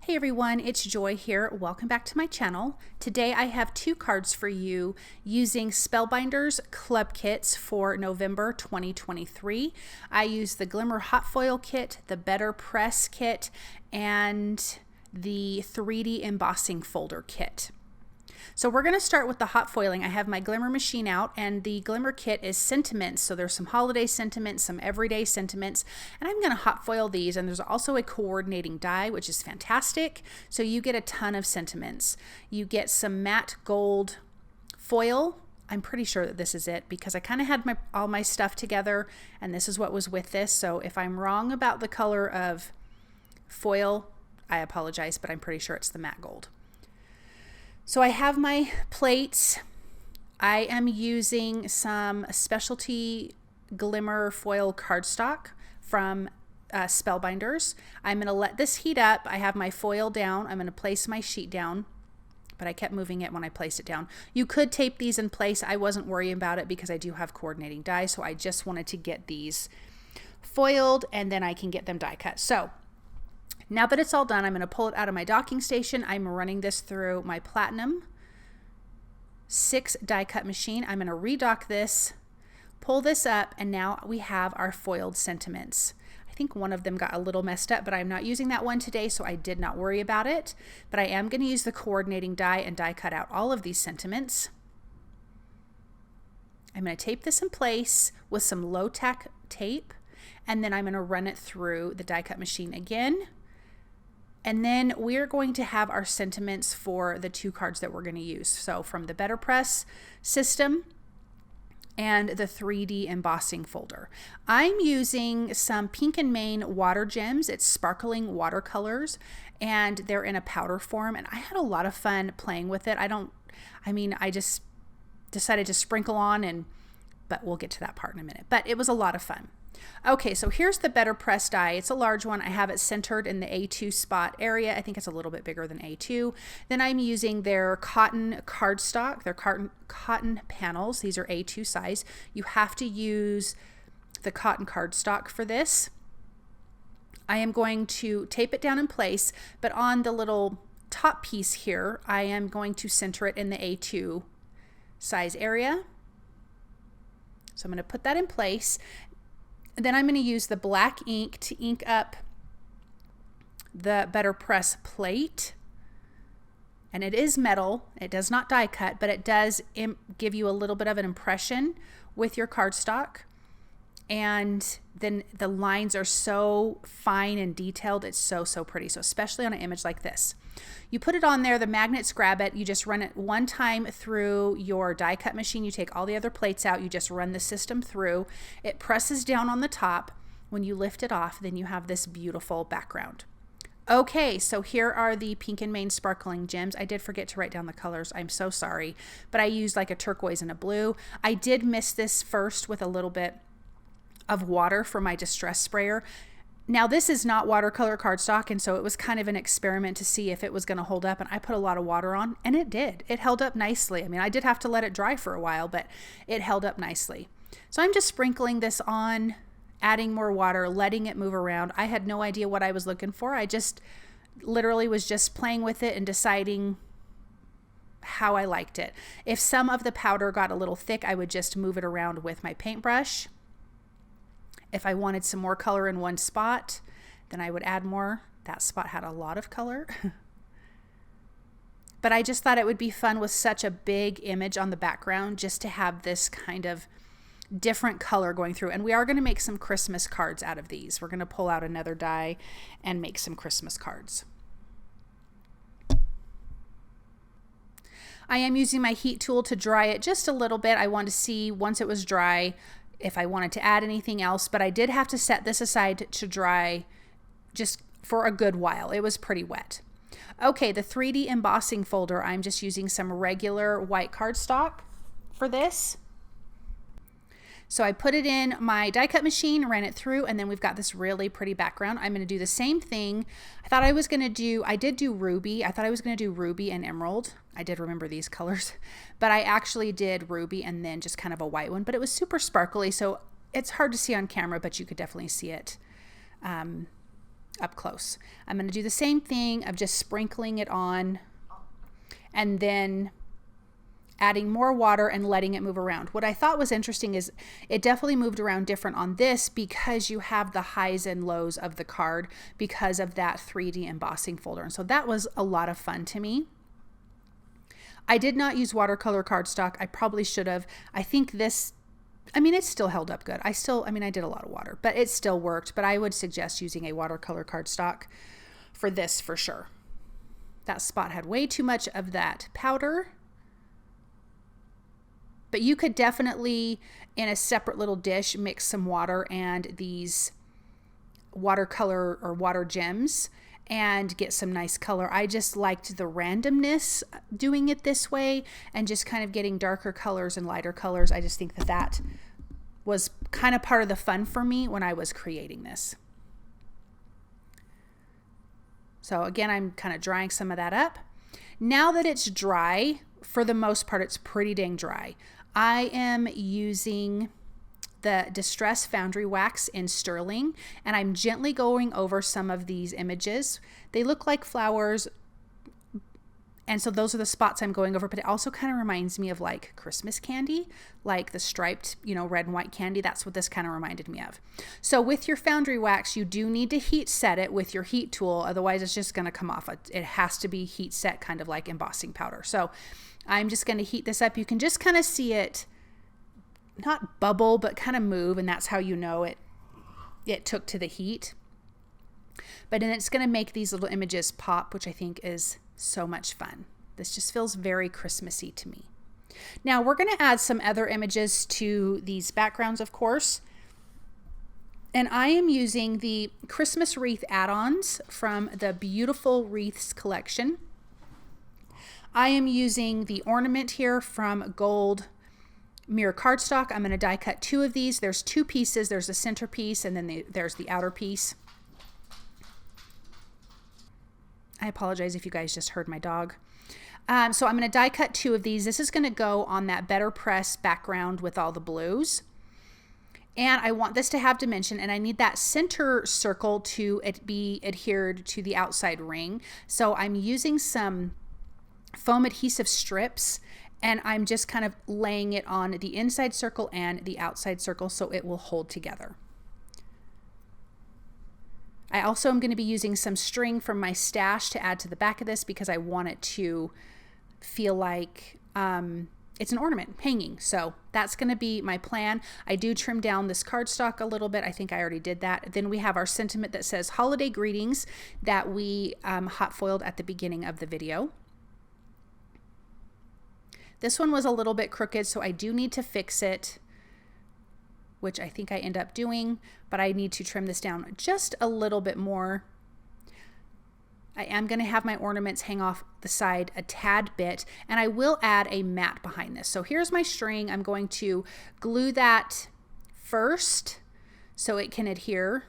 Hey everyone, it's Joy here. Welcome back to my channel. Today I have two cards for you using Spellbinders Club Kits for November 2023. I used the Glimmer Hot Foil kit, the BetterPress kit, and the 3D Embossing folder kit. So we're going to start with the hot foiling. I have my Glimmer machine out, and the Glimmer kit is sentiments. So there's some holiday sentiments, some everyday sentiments, and I'm going to hot foil these. And there's also a coordinating die, which is fantastic. So you get a ton of sentiments. You get some matte gold foil. I'm pretty sure that this is it because I kind of had all my stuff together, and this is what was with this. So if I'm wrong about the color of foil, I apologize, but I'm pretty sure it's the matte gold. So I have my plates. I am using some specialty glimmer foil cardstock from Spellbinders. I'm going to let this heat up. I have my foil down. I'm going to place my sheet down, but I kept moving it when I placed it down. You could tape these in place. I wasn't worrying about it because I do have coordinating die, so I just wanted to get these foiled and then I can get them die cut. So now that it's all done, I'm going to pull it out of my docking station. I'm running this through my Platinum 6 die cut machine. I'm going to redock this, pull this up, and now we have our foiled sentiments. I think one of them got a little messed up, but I'm not using that one today, so I did not worry about it. But I am going to use the coordinating die and die cut out all of these sentiments. I'm going to tape this in place with some low tack tape, and then I'm going to run it through the die cut machine again. And then we're going to have our sentiments for the two cards that we're going to use. So from the BetterPress system and the 3D embossing folder. I'm using some Pink and Main water gems. It's sparkling watercolors, and they're in a powder form. And I had a lot of fun playing with it. I just decided to sprinkle on, but we'll get to that part in a minute. But it was a lot of fun. Okay, so here's the BetterPress die. It's a large one. I have it centered in the A2 spot area. I think it's a little bit bigger than A2. Then I'm using their cotton cardstock, their cotton panels. These are A2 size. You have to use the cotton cardstock for this. I am going to tape it down in place, but on the little top piece here, I am going to center it in the A2 size area. So I'm going to put that in place. Then I'm going to use the black ink to ink up the BetterPress plate. And it is metal. It does not die cut, but it does give you a little bit of an impression with your cardstock. And then the lines are so fine and detailed. It's so pretty. So especially on an image like this. You put it on there, the magnets grab it. You just run it one time through your die cut machine. You take all the other plates out. You just run the system through. It presses down on the top. When you lift it off, then you have this beautiful background. Okay, so here are the Pink and Main sparkling gems. I did forget to write down the colors. I'm so sorry. But I used like a turquoise and a blue. I did miss this first with a little bit of water for my distress sprayer. Now this is not watercolor cardstock, and so it was kind of an experiment to see if it was going to hold up, and I put a lot of water on, and it did. It held up nicely. I mean, I did have to let it dry for a while, but it held up nicely. So I'm just sprinkling this on, adding more water, letting it move around. I had no idea what I was looking for. I just literally was just playing with it and deciding how I liked it. If some of the powder got a little thick, I would just move it around with my paintbrush. If I wanted some more color in one spot, then I would add more. That spot had a lot of color. But I just thought it would be fun with such a big image on the background just to have this kind of different color going through. And we are going to make some Christmas cards out of these. We're going to pull out another die and make some Christmas cards. I am using my heat tool to dry it just a little bit. I wanted to see once it was dry if I wanted to add anything else, but I did have to set this aside to dry just for a good while. It was pretty wet. Okay, the 3D embossing folder, I'm just using some regular white cardstock for this. So I put it in my die cut machine, ran it through, and then we've got this really pretty background. I'm going to do the same thing. I did do ruby. I thought I was going to do ruby and emerald. I did remember these colors, but I actually did ruby and then just kind of a white one, but it was super sparkly. So it's hard to see on camera, but you could definitely see it up close. I'm going to do the same thing of just sprinkling it on and then adding more water and letting it move around. What I thought was interesting is it definitely moved around different on this because you have the highs and lows of the card because of that 3D embossing folder. And so that was a lot of fun to me. I did not use watercolor cardstock. I probably should have. I think this, I mean, it still held up good. I did a lot of water, but it still worked. But I would suggest using a watercolor cardstock for this for sure. That spot had way too much of that powder. But you could definitely, in a separate little dish, mix some water and these watercolor or water gems and get some nice color. I just liked the randomness doing it this way and just kind of getting darker colors and lighter colors. I just think that that was kind of part of the fun for me when I was creating this. So again, I'm kind of drying some of that up. Now that it's dry, for the most part, it's pretty dang dry. I am using the Distress Foundry Wax in Sterling, and I'm gently going over some of these images. They look like flowers, and so those are the spots I'm going over, but it also kind of reminds me of like Christmas candy, like the striped, red and white candy. That's what this kind of reminded me of. So with your Foundry Wax, you do need to heat set it with your heat tool, otherwise it's just going to come off. It has to be heat set, kind of like embossing powder. So I'm just going to heat this up. You can just kind of see it not bubble, but kind of move, and that's how you know it took to the heat. But then it's going to make these little images pop, which I think is so much fun. This just feels very Christmassy to me. Now we're going to add some other images to these backgrounds, of course. And I am using the Christmas wreath add-ons from the Beautiful Wreaths collection. I am using the ornament here from Gold Mirror Cardstock. I'm going to die cut 2 of these. There's 2 pieces. There's a center piece and then there's the outer piece. I apologize if you guys just heard my dog. So I'm going to die cut 2 of these. This is going to go on that BetterPress background with all the blues. And I want this to have dimension, and I need that center circle to be adhered to the outside ring. So I'm using some foam adhesive strips, and I'm just kind of laying it on the inside circle and the outside circle so it will hold together. I also am going to be using some string from my stash to add to the back of this because I want it to feel like it's an ornament hanging. So that's going to be my plan. I do trim down this cardstock a little bit. I think I already did that. Then we have our sentiment that says holiday greetings that we hot foiled at the beginning of the video. This one was a little bit crooked, so I do need to fix it, which I think I end up doing, but I need to trim this down just a little bit more. I am going to have my ornaments hang off the side a tad bit, and I will add a mat behind this. So here's my string. I'm going to glue that first so it can adhere.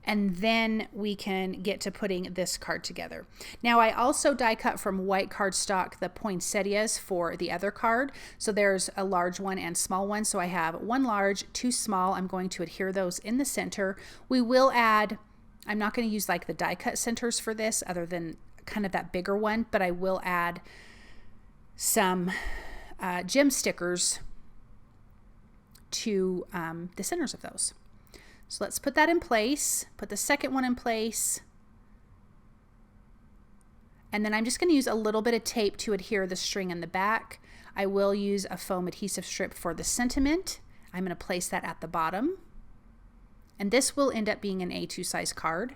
And then we can get to putting this card together. Now I also die cut from white cardstock the poinsettias for the other card. So there's a large one and small one. So I have 1 large, 2 small. I'm going to adhere those in the center. We will add, I'm not going to use like the die cut centers for this other than kind of that bigger one, but I will add some gem stickers to the centers of those. So let's put that in place, put the second one in place, and then I'm just going to use a little bit of tape to adhere the string in the back. I will use a foam adhesive strip for the sentiment. I'm going to place that at the bottom, and this will end up being an A2 size card.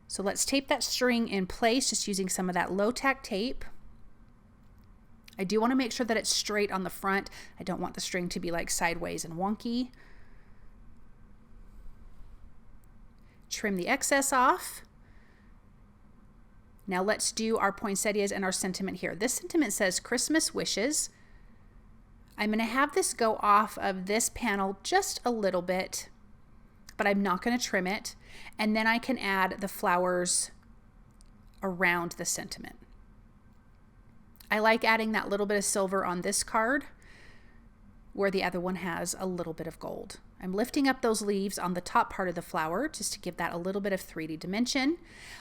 So let's tape that string in place just using some of that low tack tape. I do want to make sure that it's straight on the front. I don't want the string to be like sideways and wonky. Trim the excess off. Now let's do our poinsettias and our sentiment here. This sentiment says Christmas wishes. I'm going to have this go off of this panel just a little bit, but I'm not going to trim it. And then I can add the flowers around the sentiment. I like adding that little bit of silver on this card where the other one has a little bit of gold. I'm lifting up those leaves on the top part of the flower just to give that a little bit of 3D dimension.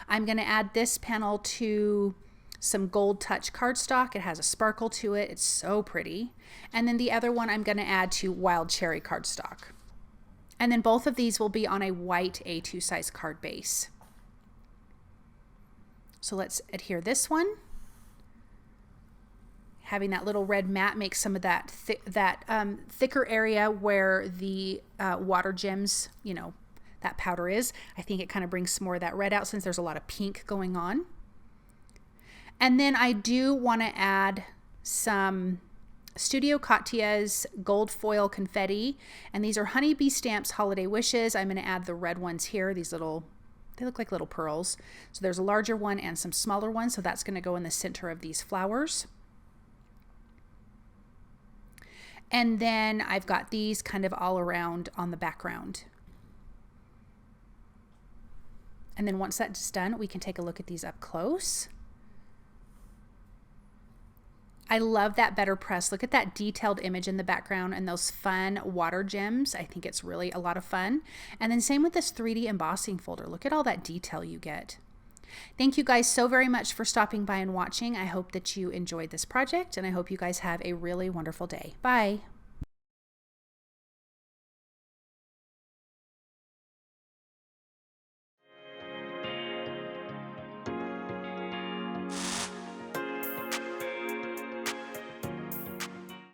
I'm going to add this panel to some Gold Touch cardstock. It has a sparkle to it. It's so pretty. And then the other one I'm going to add to Wild Cherry cardstock. And then both of these will be on a white A2 size card base. So let's adhere this one. Having that little red mat makes some of that thicker area where the water gems, you know, that powder is. I think it kind of brings some more of that red out since there's a lot of pink going on. And then I do want to add some Studio Katia's gold foil confetti, and these are Honeybee Stamps Holiday Wishes. I'm going to add the red ones here. These little, they look like little pearls. So there's a larger one and some smaller ones, so that's going to go in the center of these flowers. And then I've got these kind of all around on the background. And then once that's done, we can take a look at these up close. I love that BetterPress. Look at that detailed image in the background and those fun water gems. I think it's really a lot of fun. And then same with this 3D embossing folder. Look at all that detail you get. Thank you guys so very much for stopping by and watching. I hope that you enjoyed this project, and I hope you guys have a really wonderful day. Bye.